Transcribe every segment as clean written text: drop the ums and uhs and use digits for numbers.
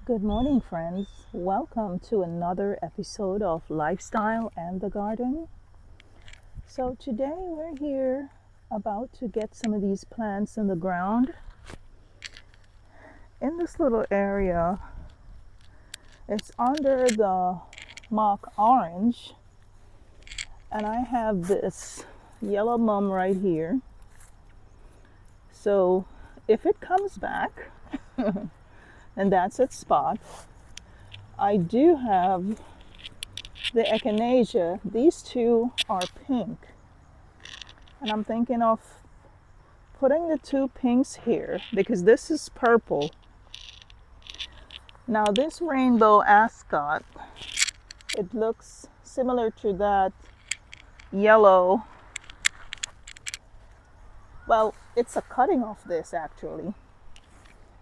Good morning, friends. Welcome to another episode of Lifestyle and the Garden. So, today we're here about to get some of these plants in the ground. In this little area, it's under the mock orange, and I have this yellow mum right here. So, if it comes back, and that's its spot, I do have the echinacea. These two are pink. And I'm thinking of putting the two pinks here because this is purple. Now this rainbow ascot, it looks similar to that yellow. Well, it's a cutting of this actually.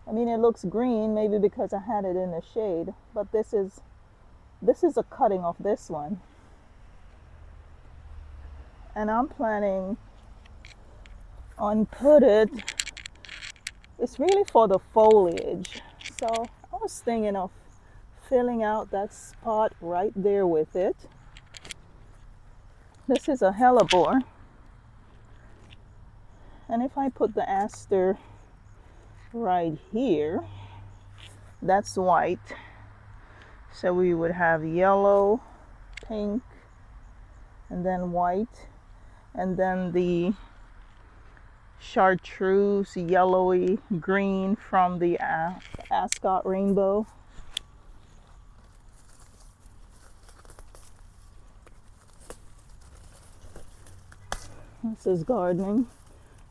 I mean, it looks green maybe because I had it in the shade, but this is a cutting of this one. And I'm planning on put it, it's really for the foliage. So I was thinking of filling out that spot right there with it. This is a hellebore. And if I put the aster right here, that's white. So we would have yellow, pink, and then white. And then the chartreuse, yellowy green from the ascot rainbow. This is gardening.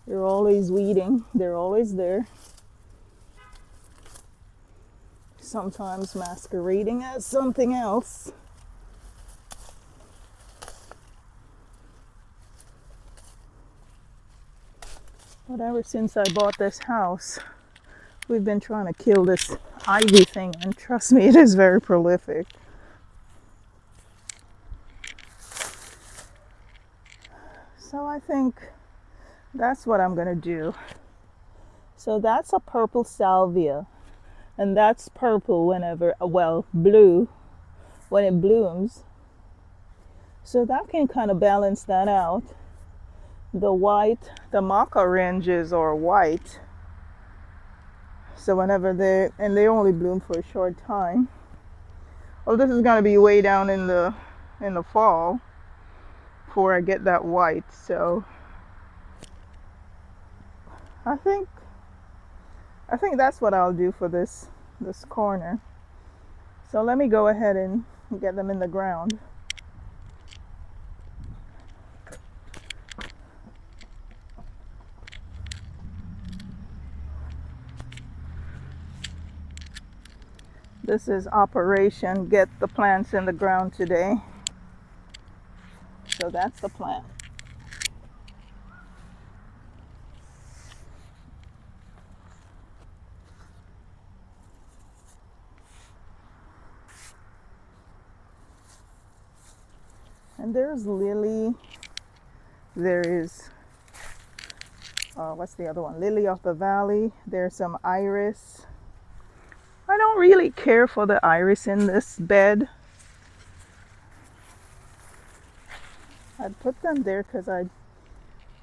You're always weeding. They're always there. Sometimes masquerading as something else. But ever since I bought this house, we've been trying to kill this ivy thing, and trust me, it is very prolific. So I think that's what I'm gonna do. So that's a purple salvia, and that's purple whenever, well, blue when it blooms. So that can kind of balance that out. The white, the mock oranges are white. So whenever they only bloom for a short time. Well, this is gonna be way down in the fall before I get that white. So I think that's what I'll do for this corner. So let me go ahead and get them in the ground. This is Operation Get the Plants in the Ground today. So that's the plan. And there's lily. There is, what's the other one? Lily of the Valley. There's some iris. I don't really care for the iris in this bed. I'd put them there because I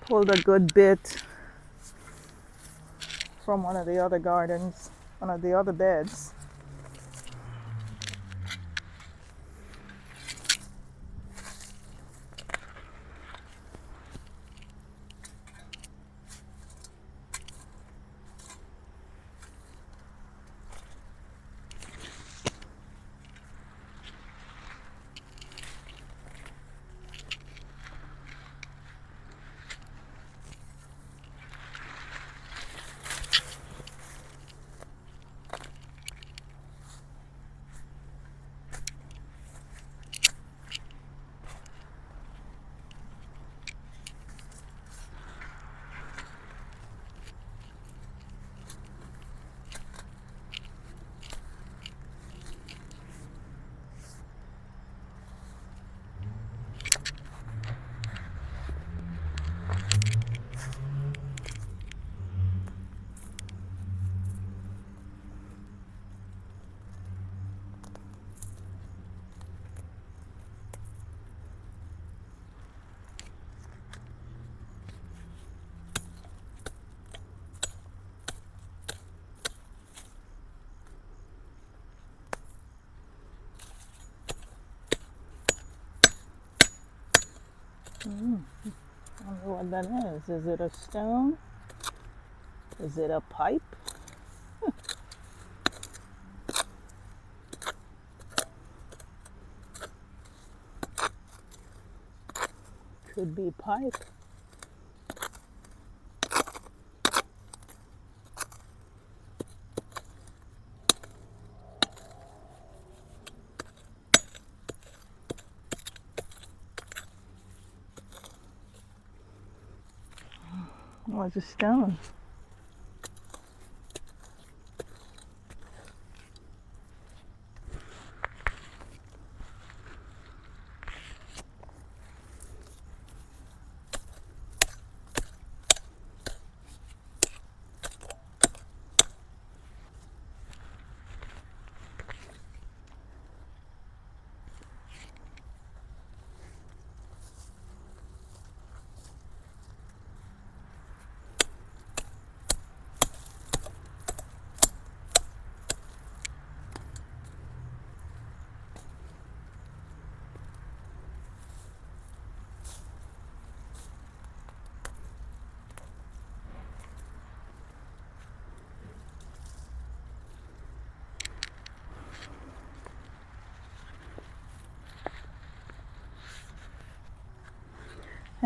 pulled a good bit from one of the other gardens, one of the other beds. I wonder what that is. Is it a stone? Is it a pipe? Could be pipe. Oh, it's a stone.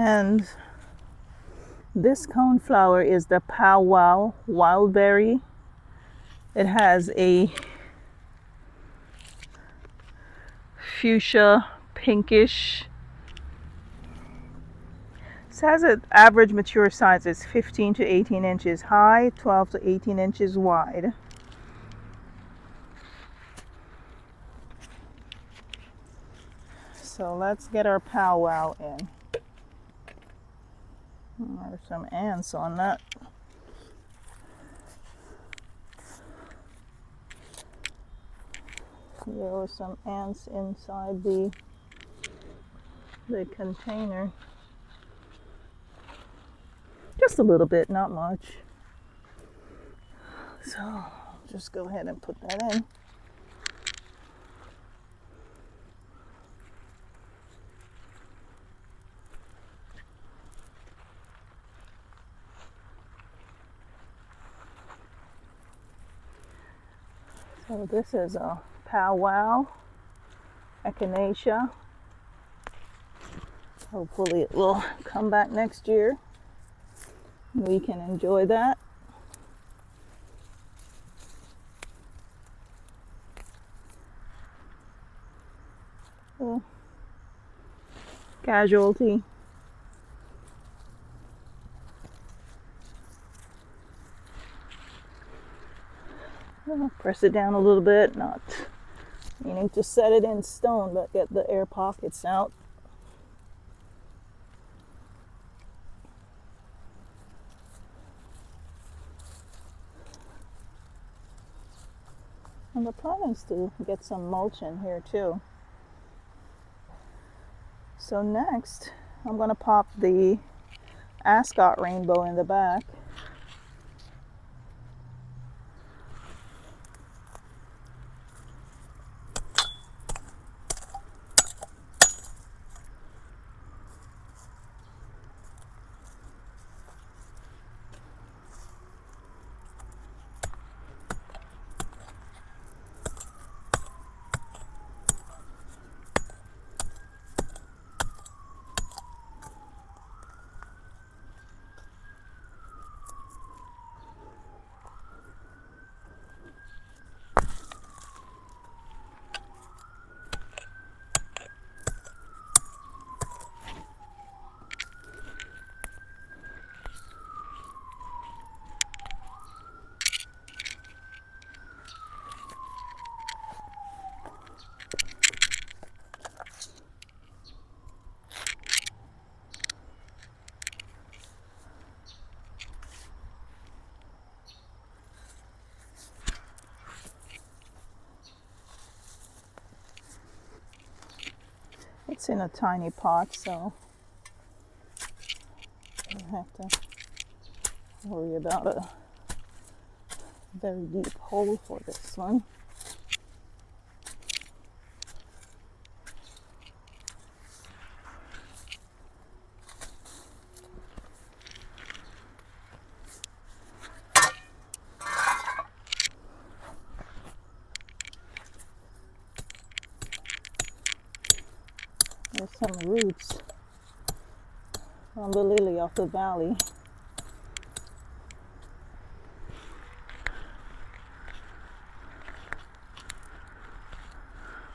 And this coneflower is the powwow wildberry. It has a fuchsia pinkish. It says its average mature size is 15 to 18 inches high, 12 to 18 inches wide. So let's get our powwow in. There's some ants on that. There were some ants inside the container. Just a little bit, not much. So I'll just go ahead and put that in. So this is a powwow echinacea. Hopefully it will come back next year. We can enjoy that. Casualty. Press it down a little bit, not meaning to set it in stone, but get the air pockets out. And the plan is to get some mulch in here too. So next, I'm going to pop the ascot rainbow in the back. It's in a tiny pot, so I don't have to worry about a very deep hole for this one. some roots from the lily of the valley.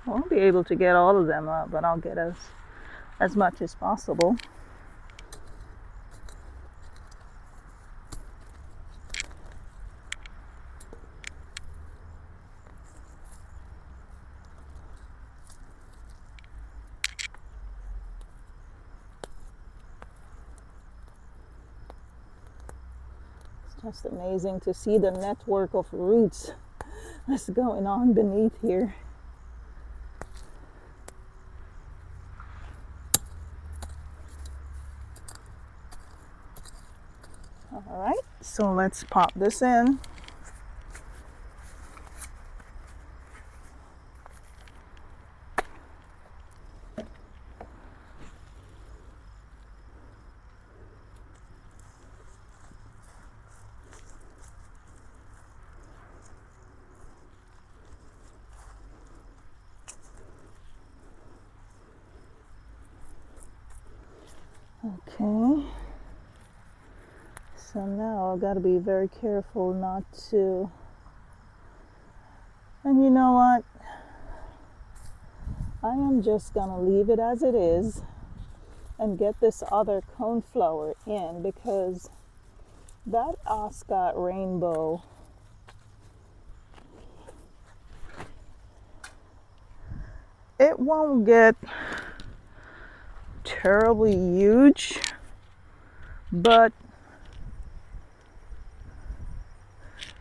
I won't be able to get all of them up, but I'll get as much as possible. It's just amazing to see the network of roots that's going on beneath here. All right, so let's pop this in. Okay, so now I've got to be very careful not to, and you know what, I am just gonna leave it as it is and get this other coneflower in, because that Ascot rainbow, it won't get terribly huge, but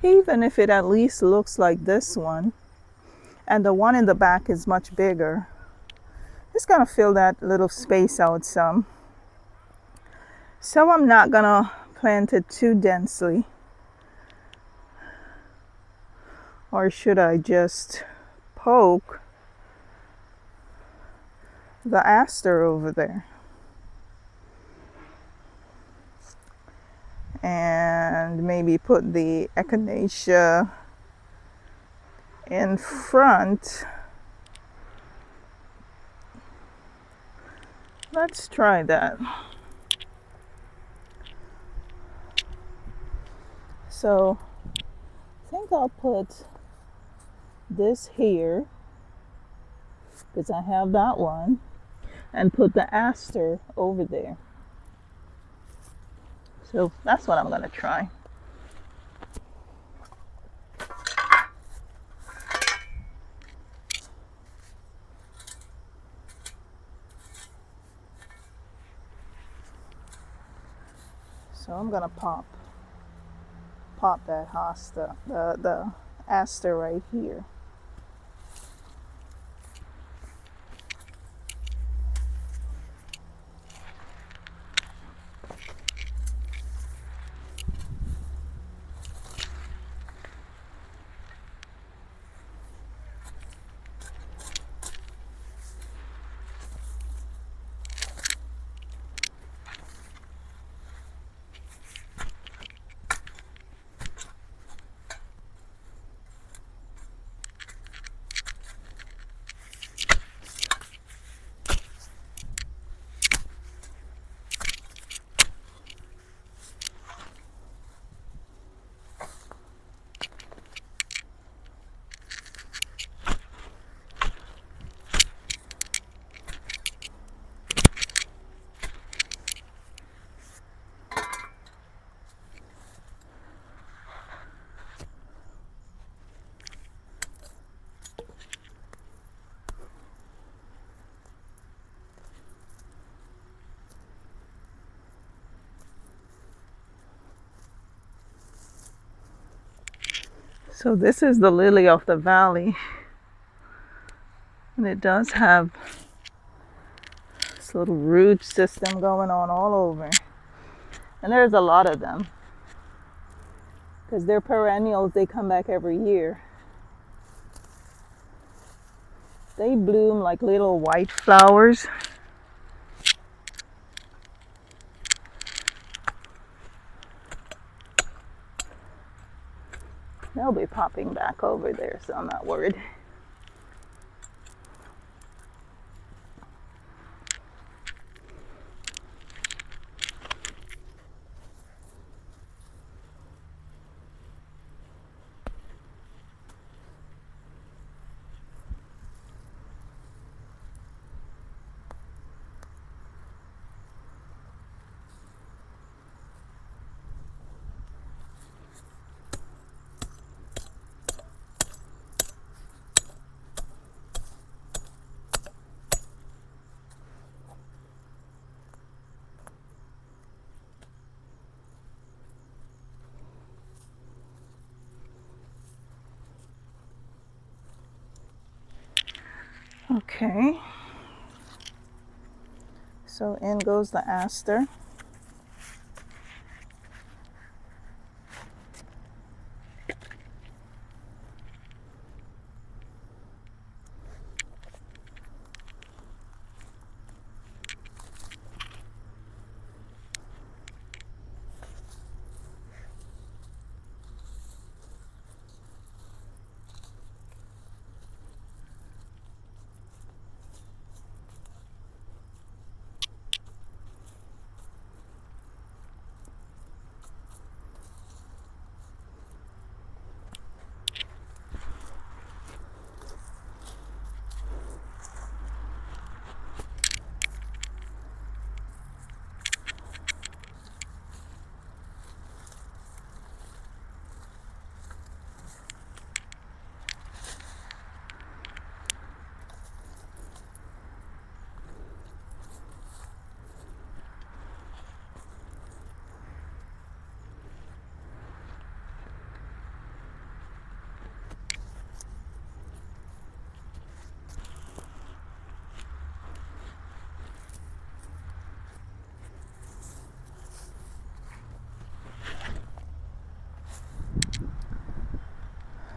even if it at least looks like this one, and the one in the back is much bigger, it's gonna fill that little space out some. So I'm not gonna plant it too densely. Or should I just poke the aster over there? And maybe put the echinacea in front. Let's try that. So I think I'll put this here, because I have that one, and put the aster over there. So that's what I'm going to try. So I'm going to pop that hosta, the aster right here. So this is the lily of the valley, and it does have this little root system going on all over, and there's a lot of them because they're perennials. They come back every year. They bloom like little white flowers. They'll be popping back over there, so I'm not worried. Okay, so in goes the aster.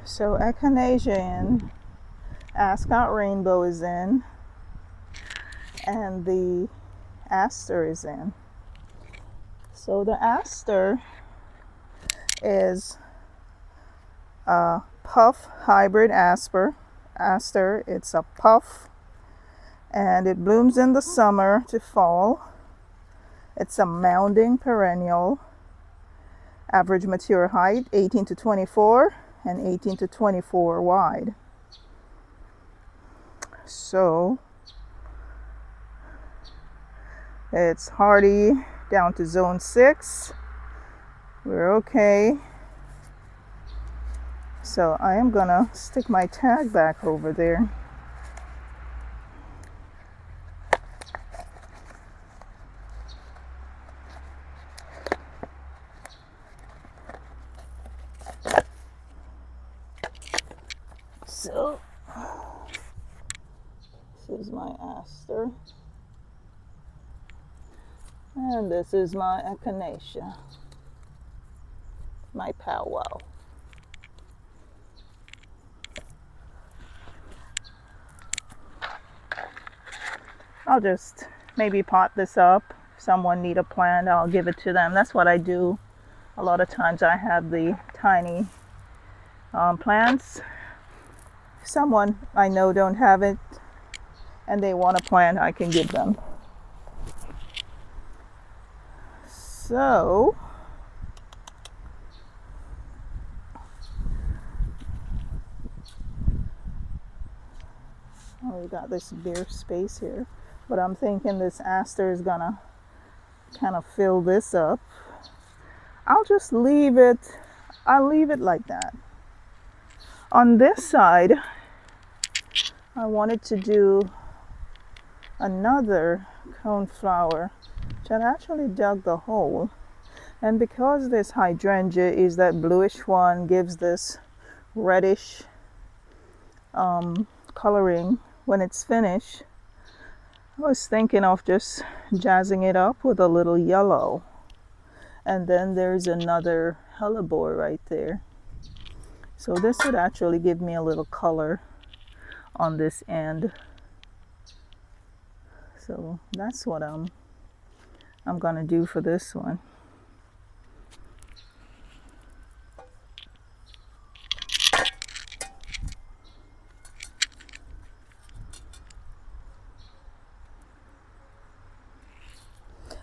So echinacea in, Ascot rainbow is in, and the aster is in. So the aster is a puff hybrid aster. It's a puff, and it blooms in the summer to fall. It's a mounding perennial. Average mature height 18 to 24 and 18 to 24 wide. So it's hardy down to zone 6. We're okay. So I am gonna stick my tag back over there. So this is my aster, and this is my echinacea, my powwow. I'll just maybe pot this up. If someone need a plant, I'll give it to them. That's what I do. A lot of times I have the tiny plants. If someone I know don't have it and they want a plant, I can give them. So we got this bare space here, but I'm thinking this aster is gonna kind of fill this up. I'll just leave it. I'll leave it like that. On this side, I wanted to do another coneflower, which I actually dug the hole. And because this hydrangea is that bluish one, gives this reddish coloring when it's finished, I was thinking of just jazzing it up with a little yellow. And then there's another hellebore right there. So this would actually give me a little color on this end. So that's what I'm gonna do for this one.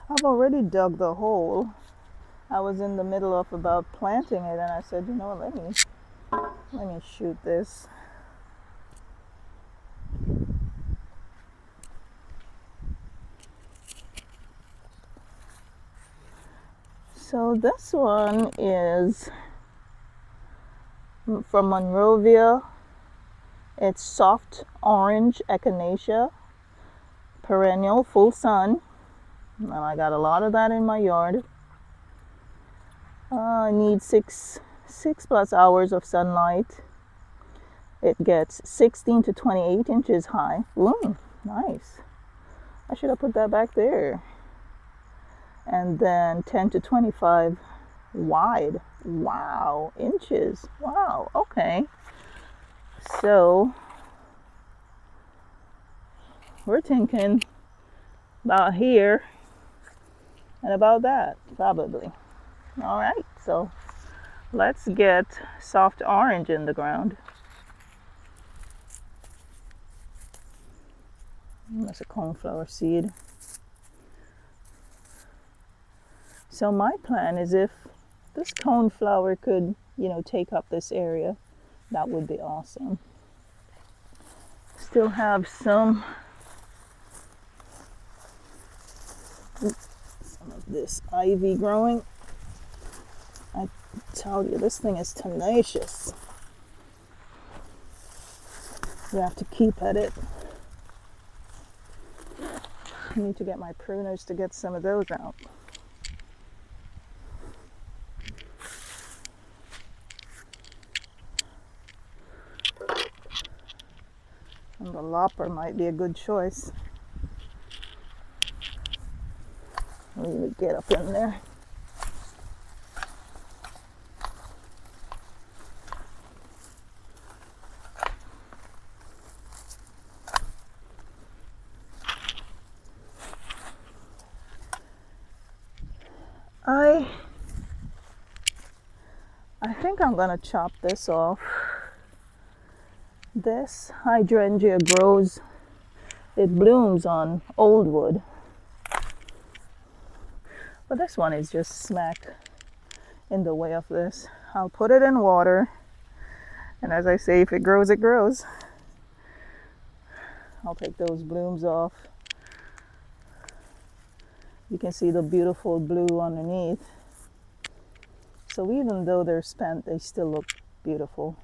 I've already dug the hole. I was in the middle of about planting it, and I said, you know, let me shoot this. So this one is from Monrovia. It's soft orange echinacea, perennial, full sun. And I got a lot of that in my yard. I need six plus hours of sunlight. It gets 16 to 28 inches high. Ooh, nice. I should have put that back there. And then 10 to 25 wide. Wow, inches. Wow, okay. So we're thinking about here and about that, probably. All right, so let's get soft orange in the ground. That's a coneflower seed. So my plan is if this coneflower could, take up this area, that would be awesome. Still have some of this ivy growing. I tell you, this thing is tenacious. You have to keep at it. I need to get my pruners to get some of those out. And the lopper might be a good choice. Really get up in there. I think I'm gonna chop this off. This hydrangea grows, it blooms on old wood. But this one is just smack in the way of this. I'll put it in water, and as I say, if it grows, it grows. I'll take those blooms off. You can see the beautiful blue underneath. So even though they're spent, they still look beautiful.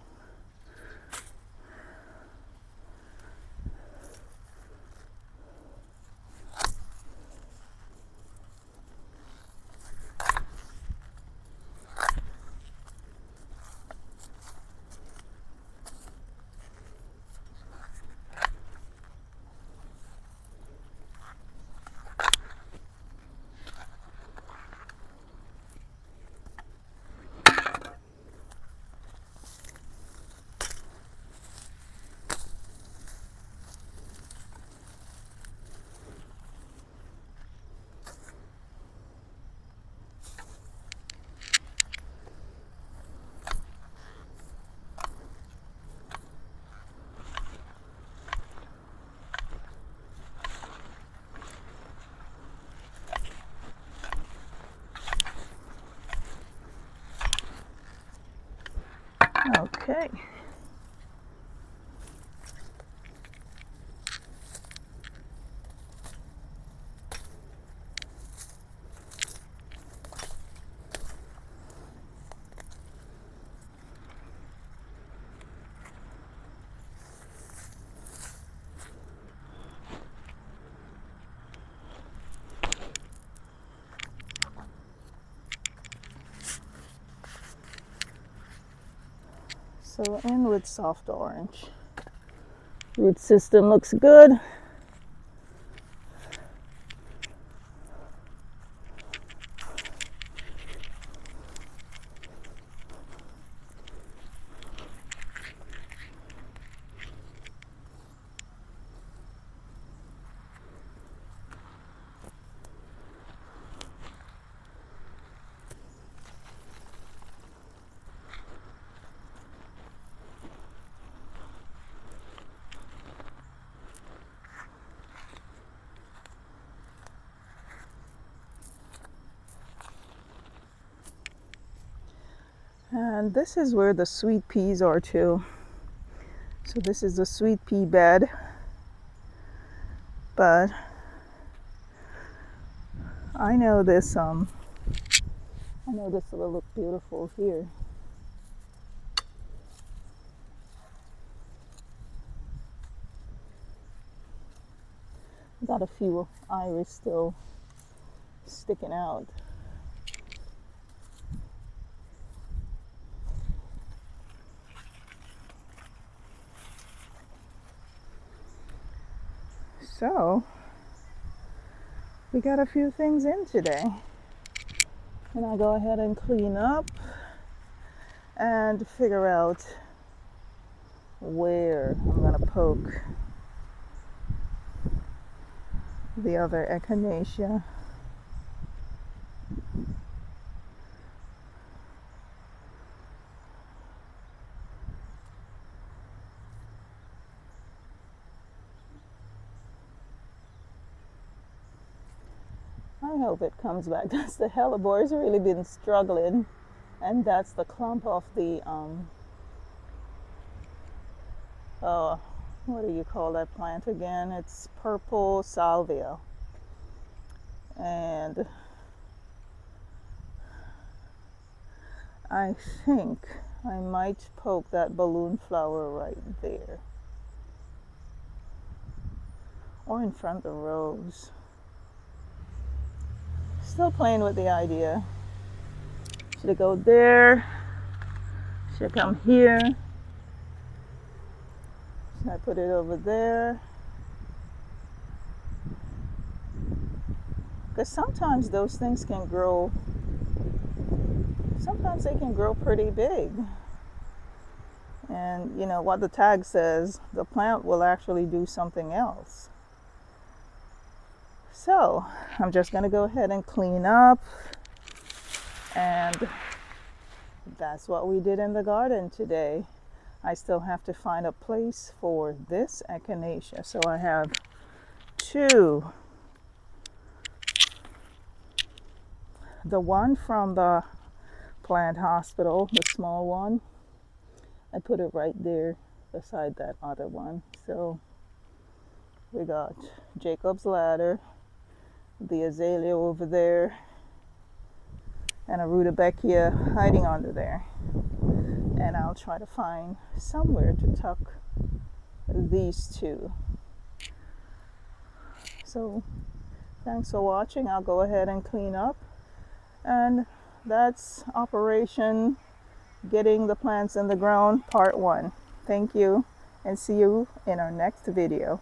Okay. So in with soft orange. Root system looks good. And this is where the sweet peas are too. So this is the sweet pea bed. But I know this will look beautiful here. Got a few iris still sticking out. So we got a few things in today, and I'll go ahead and clean up and figure out where I'm gonna poke the other echinacea. I hope it comes back. That's the hellebor's really been struggling, and that's the clump of the what do you call that plant again? It's purple salvia, and I think I might poke that balloon flower right there, or in front of the rose. Still playing with the idea. Should I go there? Should I come here? Should I put it over there? Because sometimes those things can grow, sometimes they can grow pretty big. And you know what the tag says, the plant will actually do something else. So I'm just going to go ahead and clean up. And that's what we did in the garden today. I still have to find a place for this echinacea. So I have two. The one from the plant hospital, the small one, I put it right there beside that other one. So we got Jacob's ladder, the azalea over there, and a rudbeckia hiding under there. And I'll try to find somewhere to tuck these two. So thanks for watching. I'll go ahead and clean up. And that's Operation Getting the Plants in the Ground Part 1. Thank you, and see you in our next video.